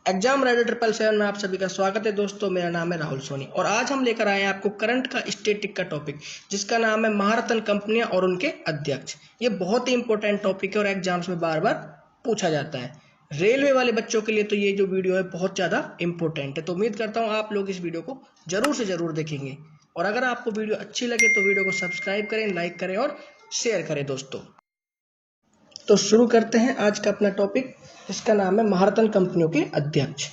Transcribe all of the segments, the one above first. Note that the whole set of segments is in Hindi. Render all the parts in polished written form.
एग्जाम राइडर 777 में आप सभी का स्वागत है दोस्तों। मेरा नाम है राहुल सोनी और आज हम लेकर आए हैं आपको करंट का स्टैटिक का टॉपिक, जिसका नाम है महारत्न कंपनियां और उनके अध्यक्ष। ये बहुत ही इंपॉर्टेंट टॉपिक है और एग्जाम्स में बार बार पूछा जाता है। रेलवे वाले बच्चों के लिए तो ये जो वीडियो है बहुत ज़्यादा इंपॉर्टेंट है, तो उम्मीद करता हूँ आप लोग इस वीडियो को जरूर से ज़रूर देखेंगे। और अगर आपको वीडियो अच्छी लगे तो वीडियो को सब्सक्राइब करें, लाइक करें और शेयर करें दोस्तों। तो शुरू करते हैं आज का अपना टॉपिक, जिसका नाम है महारत्न कंपनियों के अध्यक्ष।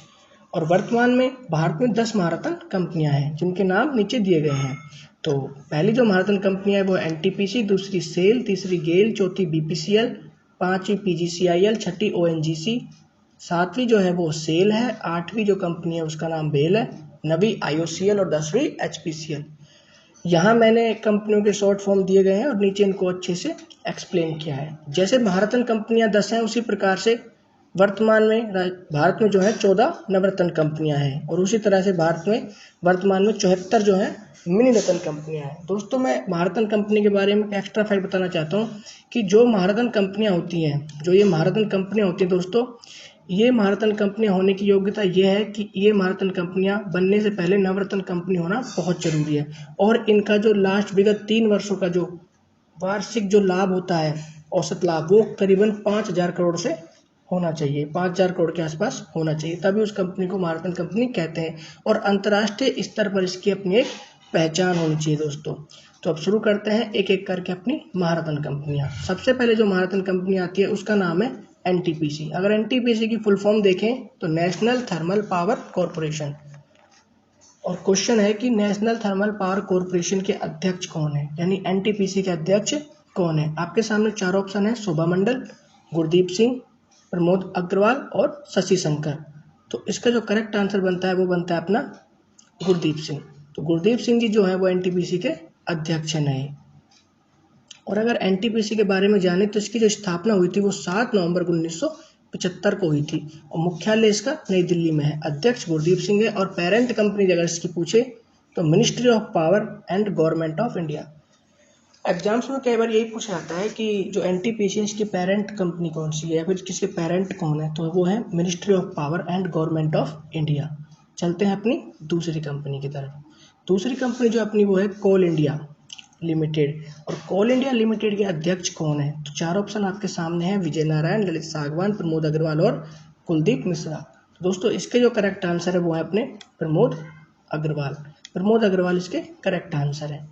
और वर्तमान में भारत में 10 महारत्न कंपनियां हैं, जिनके नाम नीचे दिए गए हैं। तो पहली जो महारत्न कंपनियां है वो एनटीपीसी, दूसरी सेल, तीसरी गेल, चौथी बीपीसीएल, पांचवी पीजीसीआईएल, छठी ओएनजीसी, सातवीं जो है वो सेल है, आठवीं जो कंपनी है उसका नाम बेल है, नवीं आईओसीएल और 10वीं एचपीसीएल। यहाँ मैंने कंपनियों के शॉर्ट फॉर्म दिए गए हैं और नीचे इनको अच्छे से एक्सप्लेन किया है। जैसे महारत्न कंपनियां 10 हैं, उसी प्रकार से वर्तमान में भारत में जो है 14 नवरत्न कंपनियां हैं और उसी तरह से भारत में वर्तमान में 74 जो है मिनी रत्न कंपनियां हैं। दोस्तों, मैं महारत्न कंपनी के बारे में एक्स्ट्रा फैक्ट बताना चाहता हूँ कि जो महारत्न कंपनियां होती हैं, जो ये महारत्न कंपनियां होती हैं दोस्तों, ये महारत्न कंपनियां होने की योग्यता ये है कि ये महारत्न कंपनियां बनने से पहले नवरत्न कंपनी होना बहुत जरूरी है। और इनका जो लास्ट विगत 3 वर्षों का जो वार्षिक जो लाभ होता है, औसत लाभ, वो करीबन 5,000 करोड़ से होना चाहिए, 5,000 करोड़ के आसपास होना चाहिए, तभी उस कंपनी को महारत्न कंपनी कहते हैं। और अंतर्राष्ट्रीय स्तर पर इसकी अपनी एक पहचान होनी चाहिए दोस्तों। तो अब शुरू करते हैं एक एक करके अपनी महारत्न कंपनियां। सबसे पहले जो महारत्न कंपनी आती है उसका नाम है एनटीपीसी। अगर एनटीपीसी की फुल फॉर्म देखें तो नेशनल थर्मल पावर कॉरपोरेशन। और क्वेश्चन है कि नेशनल थर्मल पावर कॉरपोरेशन के अध्यक्ष कौन है, यानी एनटीपीसी के अध्यक्ष कौन है। आपके सामने 4 ऑप्शन है: शोभा मंडल, गुरदीप सिंह, प्रमोद अग्रवाल और शशि शंकर। तो इसका जो करेक्ट आंसर बनता है वो बनता है अपना गुरदीप सिंह। तो गुरदीप सिंह जी जो है वो एनटीपीसी के अध्यक्ष नहीं। और अगर एनटीपीसी के बारे में जाने तो इसकी जो स्थापना हुई थी वो 7 नवंबर 1975 को हुई थी और मुख्यालय इसका नई दिल्ली में है। अध्यक्ष गुरदीप सिंह है और पेरेंट कंपनी अगर इसकी पूछे तो ministry of power and government of India. Exams में कई बार यही पूछा जाता है कि जो एनटीपीसी है इसकी पेरेंट कंपनी कौन सी है या फिर किसके पेरेंट कौन है, तो वो है ministry of power and government of India. चलते हैं अपनी दूसरी कंपनी की तरफ। दूसरी कंपनी जो अपनी वो है कोल इंडिया लिमिटेड। और कोल इंडिया लिमिटेड के अध्यक्ष कौन है, तो 4 ऑप्शन आपके सामने हैं: विजय नारायण, ललित सागवान, प्रमोद अग्रवाल और कुलदीप मिश्रा। तो दोस्तों, इसके जो करेक्ट आंसर है वो है अपने प्रमोद अग्रवाल। प्रमोद अग्रवाल इसके करेक्ट आंसर है।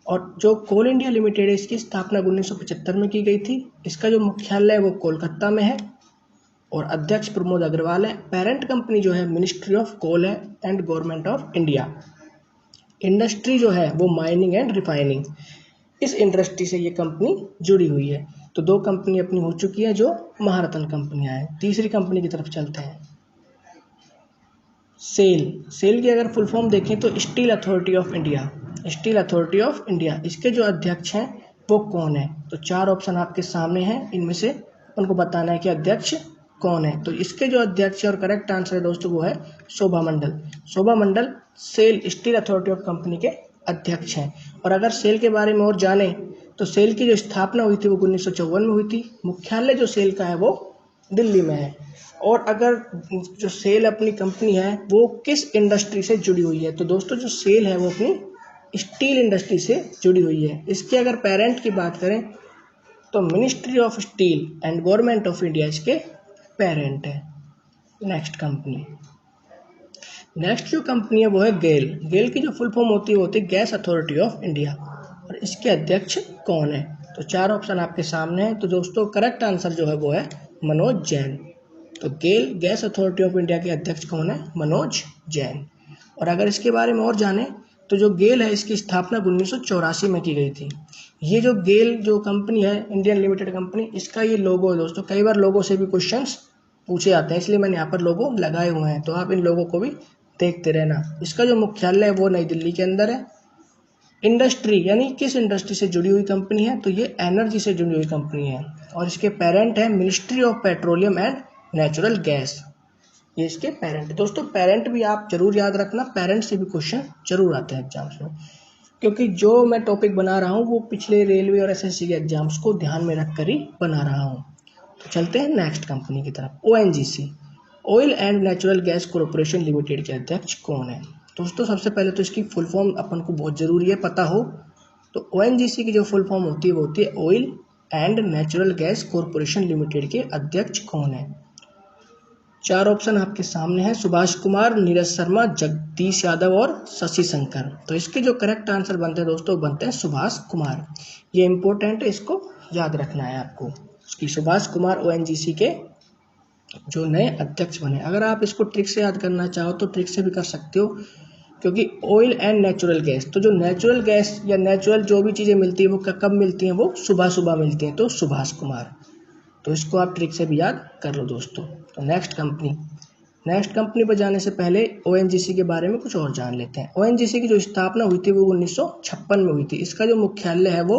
और जो कोल इंडिया लिमिटेड है इसकी स्थापना 1975 में की गई थी। इसका जो मुख्यालय है वो कोलकाता में है और अध्यक्ष प्रमोद अग्रवाल है। पेरेंट कंपनी जो है मिनिस्ट्री ऑफ कोल है and government of India. Industry जो है वो माइनिंग एंड रिफाइनिंग, इस इंडस्ट्री से ये कंपनी जुड़ी हुई है। तो 2 कंपनी अपनी हो चुकी है जो महारत्न कंपनियां हैं। तीसरी कंपनी की तरफ चलते हैं, सेल। सेल की अगर फुल फॉर्म देखें तो steel authority of India. Steel authority of India, इसके जो अध्यक्ष हैं वो कौन है, तो 4 ऑप्शन आपके सामने हैं, इनमें से उनको बताना है कि अध्यक्ष कौन है। तो इसके जो अध्यक्ष है और करेक्ट आंसर है दोस्तों वो है Shobha Mandal. Shobha Mandal SAIL steel authority of company के अध्यक्ष हैं। और अगर सेल के बारे में और जाने तो सेल की जो स्थापना हुई थी वो 1954 में हुई थी। मुख्यालय जो सेल का है वो दिल्ली में है। और अगर जो सेल अपनी कंपनी है वो किस इंडस्ट्री से जुड़ी हुई है, तो दोस्तों जो सेल है वो अपनी स्टील इंडस्ट्री से जुड़ी हुई है। इसके अगर पेरेंट की बात करें तो ministry of steel and government of India इसके पेरेंट है। नेक्स्ट कंपनी, नेक्स्ट जो कंपनी है वो है गेल। गेल की जो फुल फॉर्म होती है वो होती है गैस अथॉरिटी ऑफ इंडिया। और इसके अध्यक्ष कौन है, तो 4 ऑप्शन आपके सामने हैं। तो दोस्तों करेक्ट आंसर जो है वो है मनोज जैन। तो गेल गैस अथॉरिटी ऑफ इंडिया के अध्यक्ष कौन है, मनोज जैन। और अगर इसके बारे में और जाने तो जो गेल है इसकी स्थापना 1984 में की गई थी। ये जो गेल जो कंपनी है, इंडियन लिमिटेड कंपनी, इसका ये लोगो है दोस्तों। कई बार लोगो से भी क्वेश्चंस पूछे जाते हैं, इसलिए मैंने यहाँ पर लोगो लगाए हुए हैं, तो आप इन लोगों को भी देखते रहना। इसका जो मुख्यालय है वो नई दिल्ली के अंदर है। इंडस्ट्री यानी किस इंडस्ट्री से जुड़ी हुई कंपनी है, तो ये एनर्जी से जुड़ी हुई कंपनी है। और इसके पेरेंट है ministry of petroleum and natural gas, ये इसके पेरेंट है। दोस्तों पेरेंट भी आप जरूर याद रखना, पेरेंट से भी क्वेश्चन जरूर आते हैं एग्जाम्स में, क्योंकि जो मैं टॉपिक बना रहा हूँ वो पिछले रेलवे और एसएससी के एग्जाम्स को ध्यान में रखकर ही बना रहा हूँ। तो चलते हैं नेक्स्ट कंपनी की तरफ, ONGC. Oil and natural gas corporation limited के अध्यक्ष कौन है? दोस्तों सबसे पहले तो इसकी फुल फॉर्म अपन को बहुत ज़रूरी है पता हो। तो ONGC की जो फुल फॉर्म होती है वो होती है oil and natural gas corporation limited के अध्यक्ष कौन है? 4 ऑप्शन आपके सामने हैं, सुभाष कुमार, नीरज शर्मा, जगदीश यादव और शशि शंकर। तो इसके जो करेक्ट आंसर बनते हैं दोस्तों बनते हैं सुभाष कुमार। ये इंपॉर्टेंट है, इसको याद रखना है आपको कि सुभाष कुमार ONGC के जो नए अध्यक्ष बने। अगर आप इसको ट्रिक से याद करना चाहो तो ट्रिक से भी कर सकते हो, क्योंकि ऑयल एंड नेचुरल गैस, तो जो नेचुरल गैस या नेचुरल जो भी चीज़ें मिलती है वो कब मिलती हैं? वो सुबह सुबह मिलती हैं, तो सुभाष कुमार। तो इसको आप ट्रिक से भी याद कर लो दोस्तों। तो नेक्स्ट कंपनी पर जाने से पहले ONGC के बारे में कुछ और जान लेते हैं। ONGC की जो स्थापना हुई थी वो 1956 में हुई थी। इसका जो मुख्यालय है वो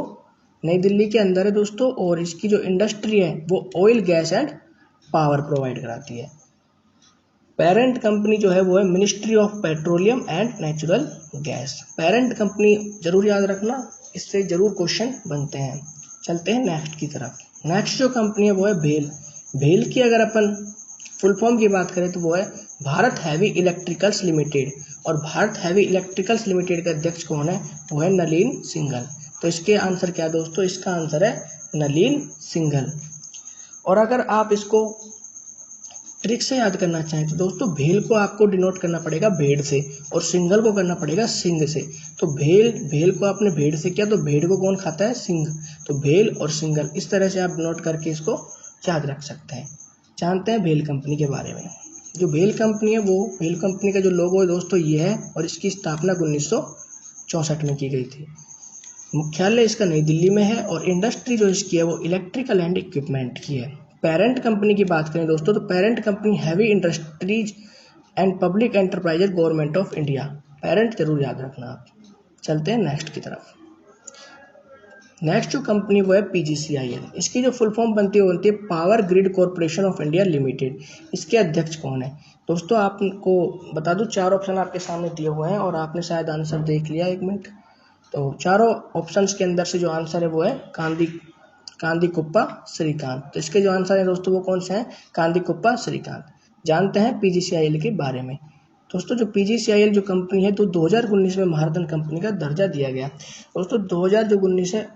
नई दिल्ली के अंदर है दोस्तों, और इसकी जो इंडस्ट्री है वो oil gas and power provide कराती है। पेरेंट कंपनी जो है वो है ministry of petroleum and natural gas. Parent company जरूर याद रखना, इससे जरूर क्वेश्चन बनते हैं। चलते हैं नेक्स्ट की तरफ। नेक्स्ट जो कंपनी है वो है भेल। भेल की अगर अपन फुल फॉर्म की बात करें तो वो है भारत हैवी इलेक्ट्रिकल्स लिमिटेड, और भारत हैवी इलेक्ट्रिकल्स लिमिटेड के अध्यक्ष कौन है? वो है नलिन सिंघल। तो इसके आंसर क्या है दोस्तों? इसका आंसर है नलिन सिंघल। और अगर आप इसको ट्रिक से याद करना चाहें तो दोस्तों भेल को आपको डिनोट करना पड़ेगा भेड़ से, और सिंघल को करना पड़ेगा सिंह से। तो भेल को आपने भेड़ से किया तो भेड़ को कौन खाता है? सिंह। तो भेल और सिंघल, इस तरह से आप डिनोट करके इसको याद रख सकते हैं। जानते हैं भेल कंपनी के बारे में। जो भेल कंपनी है वो भेल कंपनी का जो लोगो है दोस्तों ये है, और इसकी स्थापना 1964 में की गई थी। मुख्यालय इसका नई दिल्ली में है, और इंडस्ट्री जो इसकी है वो इलेक्ट्रिकल एंड इक्विपमेंट की है। पेरेंट कंपनी की बात करें दोस्तों तो parent company heavy industries and public enterprises government of India. Parent जरूर याद रखना आप। चलते हैं नेक्स्ट की तरफ। नेक्स्ट जो कंपनी वो है PGCIL। इसकी जो फुल फॉर्म बनती है power grid corporation of India limited. इसके अध्यक्ष कौन है? दोस्तों आपको बता दूं 4 ऑप्शन आपके सामने दिए हुए हैं, और आपने शायद आंसर देख लिया। 1 मिनट। तो चारों ऑप्शंस के अंदर से जो आंसर है वो है कांदीकुप्पा श्रीकांत। तो इसके जो आंसर है दोस्तों वो कौन से हैं? कांदीकुप्पा श्रीकांत। जानते हैं PGCIL के बारे में। दोस्तों जो PGCIL जो कंपनी है तो 2019 में महारत्न कंपनी का दर्जा दिया गया। दोस्तों 2019 है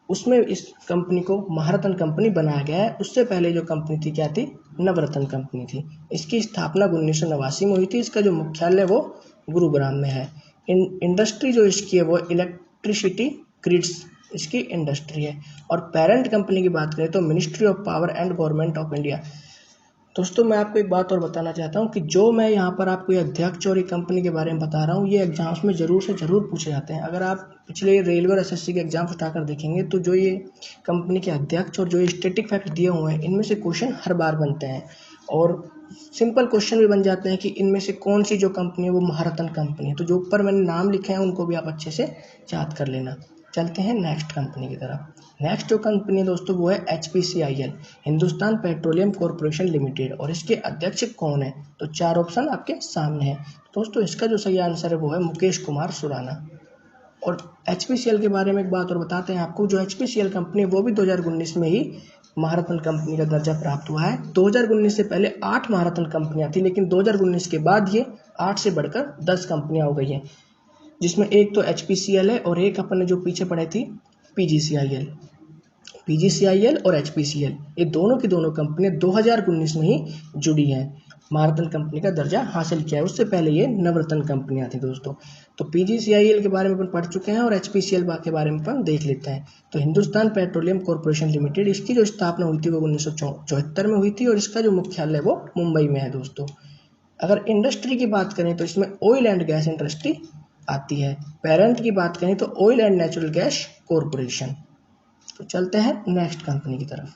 उसमें इस कंपनी को महारत्न कंपनी बनाया गया है। उससे पहले जो कंपनी थी क्या थी? नवरत्न कंपनी थी। इसकी स्थापना 1989 में हुई थी। इसका जो मुख्यालय वो गुरुग्राम में है। इंडस्ट्री जो इसकी है वो इलेक्ट्रिसिटी ग्रिड्स इसकी इंडस्ट्री है। और पेरेंट कंपनी की बात करें तो ministry of power and government of India. दोस्तों मैं आपको एक बात और बताना चाहता हूँ कि जो मैं यहाँ पर आपको ये अध्यक्ष और ये कंपनी के बारे में बता रहा हूँ ये एग्जाम्स में ज़रूर से ज़रूर पूछे जाते हैं। अगर आप पिछले रेलवे और SSC के एग्जाम्स उठाकर देखेंगे तो जो ये कंपनी के अध्यक्ष और जो ये स्टैटिक फैक्ट दिए हुए हैं इनमें से क्वेश्चन हर बार बनते हैं, और सिंपल क्वेश्चन भी बन जाते हैं कि इनमें से कौन सी जो कंपनी है वो महारत्न कंपनी है। तो जो ऊपर मैंने नाम लिखे हैं उनको भी आप अच्छे से याद कर लेना। चलते हैं नेक्स्ट कंपनी की तरफ। नेक्स्ट जो कंपनी है दोस्तों वो है HPCIL, Hindustan petroleum corporation limited, और इसके अध्यक्ष कौन है? तो 4 ऑप्शन आपके सामने हैं दोस्तों। इसका जो सही आंसर है वो है मुकेश कुमार सुराना। और HPCL के बारे में एक बात और बताते हैं आपको। जो HPCL कंपनी है वो भी 2019 में ही महारत्न कंपनी का दर्जा प्राप्त हुआ है। 2019 से पहले 8 महारत्न कंपनियां थी, लेकिन 2019 के बाद ये 8 से बढ़कर 10 कंपनियां हो गई हैं, जिसमें एक तो HPCL है और एक अपन ने जो पीछे पढ़े थी PGCIL। PGCIL और HPCL ये दोनों की दोनों कंपनियां 2019 में ही जुड़ी हैं, महारत्न कंपनी का दर्जा हासिल किया है। उससे पहले ये नवरत्न कंपनियां थी दोस्तों। तो PGCIL के बारे में अपन पढ़ चुके हैं, और HPCL के बारे में अपन देख लेते हैं। तो हिंदुस्तान पेट्रोलियम कॉरपोरेशन लिमिटेड, इसकी जो स्थापना हुई थी वो 1974 में हुई थी, और इसका जो मुख्यालय वो मुंबई में है दोस्तों। अगर इंडस्ट्री की बात करें तो इसमें ऑयल एंड गैस इंडस्ट्री आती है। पेरेंट की बात करें तो oil and natural gas corporation. तो चलते हैं नेक्स्ट कंपनी की तरफ।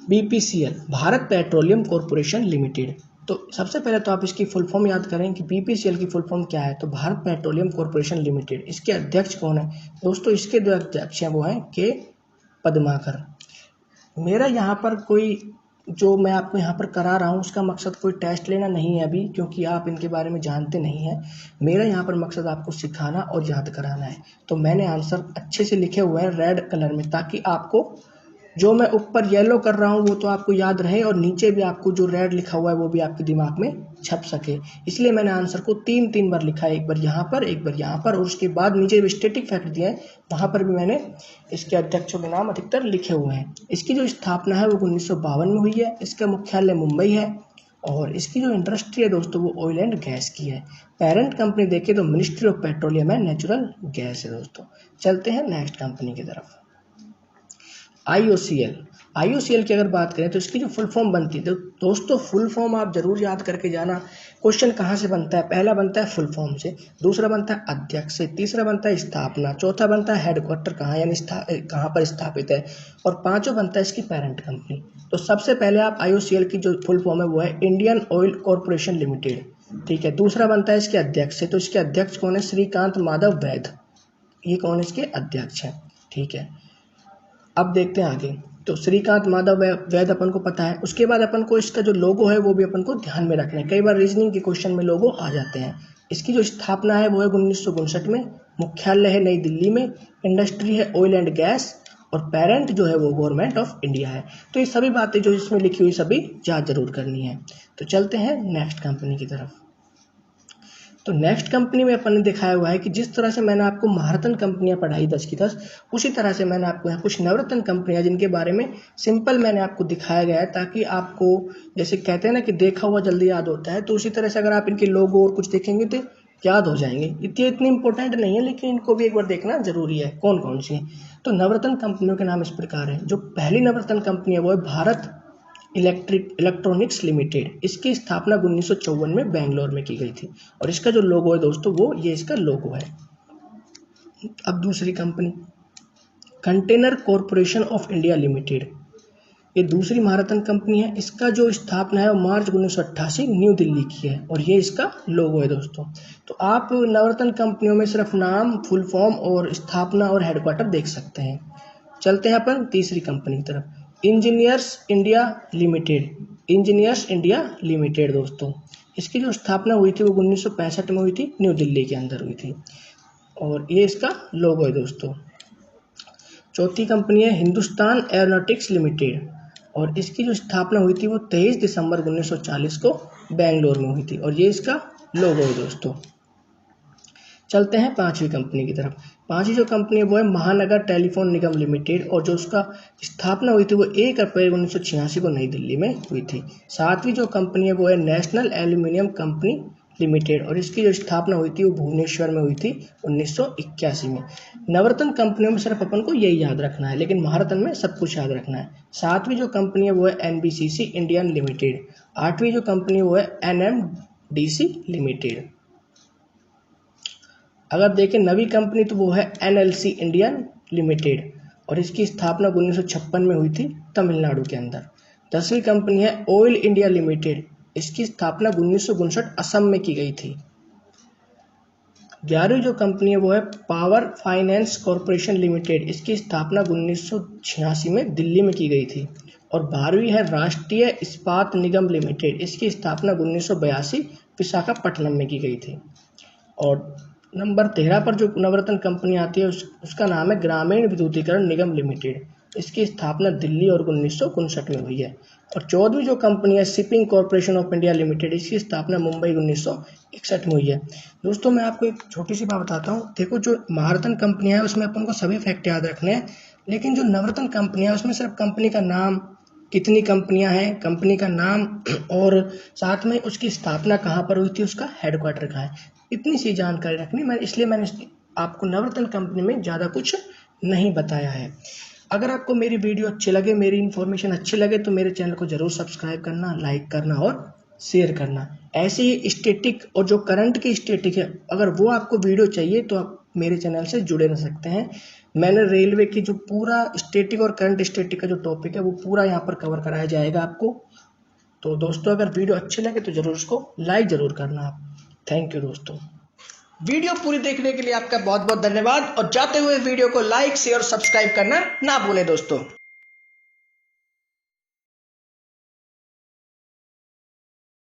BPCL, Bharat petroleum corporation limited. तो सबसे पहले तो आप इसकी फुल फॉर्म याद करें कि BPCL की फुल फॉर्म क्या है। तो भारत पेट्रोलियम कॉरपोरेशन लिमिटेड, इसके अध्यक्ष कौन है? दोस्तों इसके जो अध्यक्ष हैं वो हैं के पद्माकर। मेरा यहाँ पर कोई जो मैं आपको यहाँ पर करा रहा हूँ उसका मकसद कोई टेस्ट लेना नहीं है अभी, क्योंकि आप इनके बारे में जानते नहीं हैं। मेरा यहाँ पर मकसद आपको सिखाना और याद कराना है। तो मैंने आंसर अच्छे से लिखे हुए हैं रेड कलर में, ताकि आपको जो मैं ऊपर येलो कर रहा हूँ वो तो आपको याद रहे और नीचे भी आपको जो रेड लिखा हुआ है वो भी आपके दिमाग में छप सके, इसलिए मैंने आंसर को 3 बार लिखा है, एक बार यहाँ पर, एक बार यहाँ पर, और उसके बाद नीचे भी स्टैटिक फैक्ट दिया है, वहाँ पर भी मैंने इसके अध्यक्षों के नाम अधिकतर लिखे हुए हैं। इसकी जो स्थापना है वो 1952 में हुई है। इसका मुख्यालय मुंबई है और इसकी जो इंडस्ट्री है दोस्तों वो ऑयल एंड गैस की है। पेरेंट कंपनी देखें तो ministry of petroleum and natural gas है दोस्तों। चलते हैं नेक्स्ट कंपनी की तरफ। IOCL की अगर बात करें तो इसकी जो फुल फॉर्म बनती है तो दोस्तों फुल फॉर्म आप जरूर याद करके जाना। क्वेश्चन कहाँ से बनता है? पहला बनता है फुल फॉर्म से, दूसरा बनता है अध्यक्ष से, तीसरा बनता है स्थापना, चौथा बनता है हेडक्वार्टर कहाँ यानी कहाँ पर स्थापित है, और पांचवा बनता है इसकी पेरेंट कंपनी। तो सबसे पहले आप IOCL की जो फुल फॉर्म है वो है इंडियन ऑयल कॉरपोरेशन लिमिटेड, ठीक है। दूसरा बनता है इसके अध्यक्ष से, तो इसके अध्यक्ष कौन है? श्रीकांत माधव वैद, ये कौन इसके अध्यक्ष है, ठीक है। अब देखते हैं आगे। तो श्रीकांत माधव वैद अपन को पता है। उसके बाद अपन को इसका जो लोगो है वो भी अपन को ध्यान में रखना है, कई बार रीजनिंग के क्वेश्चन में लोगो आ जाते हैं। इसकी जो स्थापना है वो है 1959 में, मुख्यालय है नई दिल्ली में, इंडस्ट्री है ऑयल एंड गैस, और पेरेंट जो है वो गवर्नमेंट ऑफ इंडिया है। तो ये सभी बातें जो इसमें लिखी हुई सभी याद जरूर करनी है। तो चलते हैं नेक्स्ट कंपनी की तरफ। तो नेक्स्ट कंपनी में अपन ने दिखाया हुआ है कि जिस तरह से मैंने आपको महारत्न कंपनियां पढ़ाई 10 की 10, उसी तरह से मैंने आपको यहाँ कुछ नवरत्न कंपनियां जिनके बारे में सिंपल मैंने आपको दिखाया गया है, ताकि आपको जैसे कहते हैं ना कि देखा हुआ जल्दी याद होता है, तो उसी तरह से अगर आप इनके लोगो और कुछ देखेंगे तो याद हो जाएंगे। इतनी इंपॉर्टेंट नहीं है लेकिन इनको भी एक बार देखना जरूरी है कौन कौन सी है। तो नवरत्न कंपनियों के नाम इस प्रकार है। जो पहली नवरत्न कंपनी है वो है भारत इलेक्ट्रॉनिक्स लिमिटेड। इसकी स्थापना 1954 में बेंगलोर में की गई थी, और इसका जो लोगो है दोस्तों वो ये इसका लोगो है। अब दूसरी company container corporation of India limited, ये दूसरी महारत्न कंपनी है। इसका जो स्थापना है वो मार्च 1988 न्यू दिल्ली की है, और ये इसका लोगो है दोस्तों। तो आप नवरत्न कंपनियों में सिर्फ नाम, फुल फॉर्म और स्थापना और हेडक्वार्टर देख सकते हैं। चलते हैं अपन तीसरी कंपनी की तरफ। इंजीनियर्स इंडिया लिमिटेड दोस्तों, इसकी जो स्थापना हुई थी वो 1965 में हुई थी, न्यू दिल्ली के अंदर हुई थी, और ये इसका लोगो है दोस्तों। चौथी कंपनी है हिंदुस्तान एरोनॉटिक्स लिमिटेड, और इसकी जो स्थापना हुई थी वो 23 दिसंबर 1940 को बेंगलोर में हुई थी, और ये इसका लोगो है दोस्तों। चलते हैं पांचवी कंपनी की तरफ। पांचवी जो कंपनी है वो है महानगर टेलीफोन निगम लिमिटेड, और जो उसका स्थापना हुई थी वो 1 अप्रैल 1986 को नई दिल्ली में हुई थी। सातवीं जो कंपनी है वो है नेशनल एल्यूमिनियम कंपनी लिमिटेड, और इसकी जो स्थापना हुई थी वो भुवनेश्वर में हुई थी 1981 में। नवरत्न कंपनियों में सिर्फ अपन को यही याद रखना है, लेकिन महारत्न में सब कुछ याद रखना है। सातवीं जो कंपनी है वो है NBCC इंडियन लिमिटेड। आठवीं जो कंपनी है वो है NMDC लिमिटेड। अगर देखें नवी कंपनी तो वो है NLC इंडियन लिमिटेड, और इसकी स्थापना 1956 में हुई थी तमिलनाडु के अंदर। 10वीं कंपनी है ऑयल इंडिया लिमिटेड, इसकी स्थापना 1959 असम में की गई थी। 11वीं जो कंपनी है वो है पावर फाइनेंस कॉरपोरेशन लिमिटेड, इसकी स्थापना 1986 में दिल्ली में की गई थी। और 12वीं है राष्ट्रीय इस्पात निगम लिमिटेड, इसकी स्थापना 1982 विशाखापट्टनम में की गई थी। और नंबर 13 पर जो नवरत्न कंपनी आती है उसका नाम है ग्रामीण विद्युतीकरण निगम लिमिटेड, इसकी स्थापना दिल्ली और 1959 में हुई है। और 14वीं जो कंपनी है shipping corporation of India limited, इसकी स्थापना मुंबई 1961 में हुई है। दोस्तों मैं आपको एक छोटी सी बात बताता हूँ। देखो जो महारत्न कंपनी है उसमें अपन को सभी फैक्ट याद रखने हैं, लेकिन जो नवरत्न कंपनी है उसमें सिर्फ कंपनी का नाम, कितनी कंपनियां हैं, कंपनी का नाम, और साथ में उसकी स्थापना कहाँ पर हुई थी, उसका हेडक्वार्टर कहाँ है, इतनी सी जानकारी रखनी। इसलिए मैंने आपको नवरत्न कंपनी में ज़्यादा कुछ नहीं बताया है। अगर आपको मेरी वीडियो अच्छी लगे, मेरी इन्फॉर्मेशन अच्छी लगे, तो मेरे चैनल को ज़रूर सब्सक्राइब करना, लाइक करना और शेयर करना। ऐसे ही स्टैटिक और जो करंट की स्टैटिक है, अगर वो आपको वीडियो चाहिए तो आप मेरे चैनल से जुड़े रह सकते हैं। मैंने रेलवे की जो पूरा स्टैटिक और करंट स्टैटिक का जो टॉपिक है वो पूरा यहाँ पर कवर कराया जाएगा आपको। तो दोस्तों अगर वीडियो अच्छी लगे तो ज़रूर उसको लाइक ज़रूर करना आप। थैंक यू दोस्तों। वीडियो पूरी देखने के लिए आपका बहुत बहुत धन्यवाद, और जाते हुए वीडियो को लाइक, शेयर और सब्सक्राइब करना ना भूलें दोस्तों।